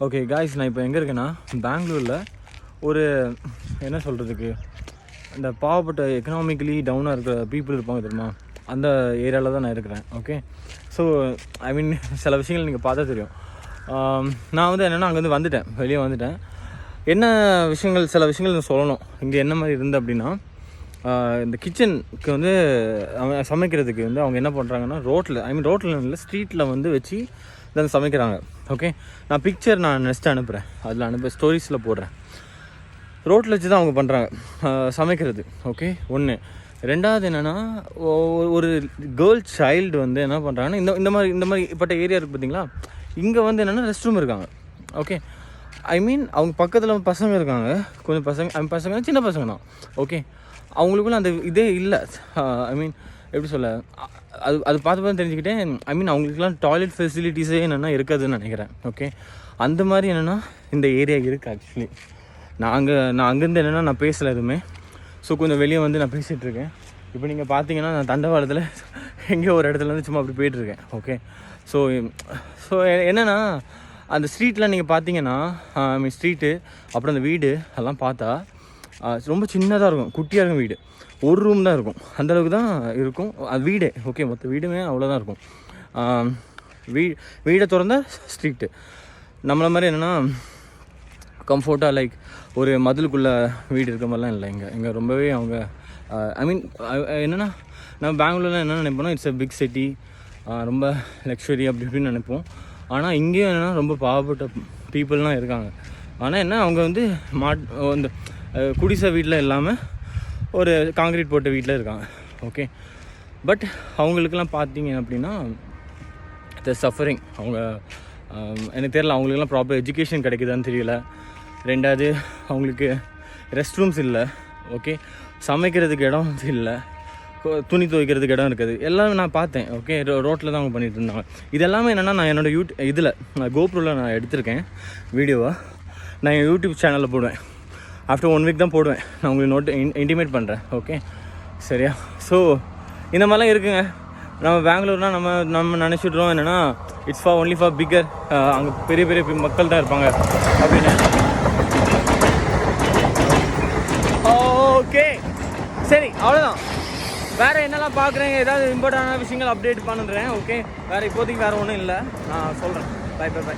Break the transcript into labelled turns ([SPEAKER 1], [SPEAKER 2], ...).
[SPEAKER 1] Okay guys, நான் இப்போ எங்கே இருக்கேன்னா பெங்களூரில் ஒரு என்ன சொல்கிறதுக்கு அந்த பாவப்பட்ட எக்கனாமிக்கலி டவுனாக இருக்கிற பீப்புள் இருப்பாங்க தெரியுமா, அந்த ஏரியாவில் தான் நான் இருக்கிறேன். ஓகே, ஸோ ஐ மீன் சில விஷயங்கள் நீங்கள் பார்த்தா தெரியும். நான் வந்து என்னென்னா அங்கேருந்து வந்துட்டேன், வெளியே வந்துட்டேன். என்ன விஷயங்கள், சில விஷயங்கள் நான் சொல்லணும். இங்கே என்ன மாதிரி இருந்து அப்படின்னா, இந்த கிச்சனுக்கு வந்து சமைக்கிறதுக்கு வந்து அவங்க என்ன பண்ணுறாங்கன்னா ரோட்டில் இல்லை ஸ்ட்ரீட்டில் வந்து வச்சு தான் சமைக்கிறாங்க. ஓகே, நான் பிக்சர் நெக்ஸ்ட் அனுப்புகிறேன், அதில் ஸ்டோரிஸில் போடுறேன். ரோட்டில் வச்சு தான் அவங்க பண்ணுறாங்க சமைக்கிறது. ஓகே, ஒன்று. ரெண்டாவது என்னென்னா, ஒரு கேர்ள் சைல்டு வந்து என்ன பண்ணுறாங்கன்னா இந்த மாதிரி இப்பட்ட ஏரியா இருக்குது பார்த்தீங்களா, இங்கே வந்து என்னென்னா ரெஸ்ட் ரூம் இருக்காங்க. ஓகே, ஐ மீன் அவங்க பக்கத்தில் பசங்க இருக்காங்க, கொஞ்சம் பசங்க சின்ன பசங்க தான். ஓகே, அவங்களுக்குள்ள அந்த இதே இல்லை. ஐ மீன் எப்படி சொல்ல, அது பார்த்து தெரிஞ்சுக்கிட்டேன். ஐ மீன் அவங்களுக்குலாம் டாய்லெட் ஃபெசிலிட்டிஸே என்னென்னா இருக்காதுன்னு நினைக்கிறேன். ஓகே, அந்த மாதிரி என்னென்னா இந்த ஏரியா இருக்குது. ஆக்சுவலி நான் அங்கேருந்து என்னென்னா நான் பேசலை எதுவுமே. ஸோ கொஞ்சம் வெளியே வந்து நான் பேசிகிட்ருக்கேன். இப்போ நீங்கள் பார்த்தீங்கன்னா நான் தண்டவாளத்தில் எங்கேயோ ஒரு இடத்துலேருந்து சும்மா அப்படி போயிட்டுருக்கேன். ஓகே, ஸோ என்னென்னா அந்த ஸ்ட்ரீட்டில் நீங்கள் பார்த்தீங்கன்னா ஐ மீன் ஸ்ட்ரீட்டு அப்புறம் அந்த வீடு அதெல்லாம் பார்த்தா ரொம்ப சின்னதாக இருக்கும், குட்டியாக இருக்கும். வீடு ஒரு ரூம் தான் இருக்கும், அந்தளவுக்கு தான் இருக்கும் அது வீடே. ஓகே, மொத்த வீடுமே அவ்வளோதான் இருக்கும். வீடை திறந்தா ஸ்ட்ரீட்டு. நம்மளை மாதிரி என்னென்னா கம்ஃபர்ட்டாக லைக் ஒரு மதிலுக்குள்ளே வீடு இருக்க மாதிரிலாம் இல்லை. இங்கே ரொம்பவே அவங்க ஐ மீன் என்னென்னா நம்ம பெங்களூரில் என்ன நினைப்போம்னா இட்ஸ் எ பிக் சிட்டி, ரொம்ப லக்ஸரி அப்படி இப்படின்னு நினைப்போம். ஆனால் இங்கேயும் என்னென்னா ரொம்ப பாவப்பட்ட பீப்புளெலாம் இருக்காங்க. ஆனால் என்ன அவங்க வந்து இந்த குடிசை வீட்டில் இல்லாமல் ஒரு காங்கிரீட் போட்ட வீட்டில் இருக்காங்க. ஓகே, பட் அவங்களுக்கெல்லாம் பார்த்தீங்க அப்படின்னா த சஃபரிங். அவங்க எனக்கு தெரியல, அவங்களுக்கெல்லாம் ப்ராப்பர் எஜுகேஷன் கிடைக்குதான்னு தெரியல. ரெண்டாவது அவங்களுக்கு ரெஸ்ட் ரூம்ஸ் இல்லை. ஓகே, சமைக்கிறதுக்கு இடம் வந்து இல்லை, துணி துவைக்கிறதுக்கு இடம் இருக்குது, எல்லாமே நான் பார்த்தேன். ஓகே, ரோட்டில் தான் அவங்க பண்ணிகிட்டு இருந்தாங்க. இதெல்லாமே என்னென்னா நான் என்னோடய இதில் நான் கோப்ரோவில் நான் எடுத்திருக்கேன் வீடியோவை. நான் என் யூடியூப் சேனலில் போடுவேன். ஆஃப்டர் 1 வீக் தான் போடுவேன். நான் உங்களுக்கு இன்டிமேட் பண்ணுறேன். ஓகே, சரியா? ஸோ இந்த மாதிரிலாம் இருக்குங்க. நம்ம பெங்களூர்னால் நம்ம நினச்சிட்றோம் என்னென்னா இட்ஸ் ஒன்லி ஃபார் பிக்கர், அங்கே பெரிய பெரிய மக்கள் தான் இருப்பாங்க அப்படின்னு. ஓகே, சரி, அவ்வளோதான். வேறு என்னெல்லாம் பார்க்குறேன், ஏதாவது இம்பார்ட்டண்டான விஷயங்கள் அப்டேட் பண்ணுறேன். ஓகே, வேறு இப்போதைக்கு வேறு ஒன்றும் இல்லை, நான் சொல்கிறேன். பை.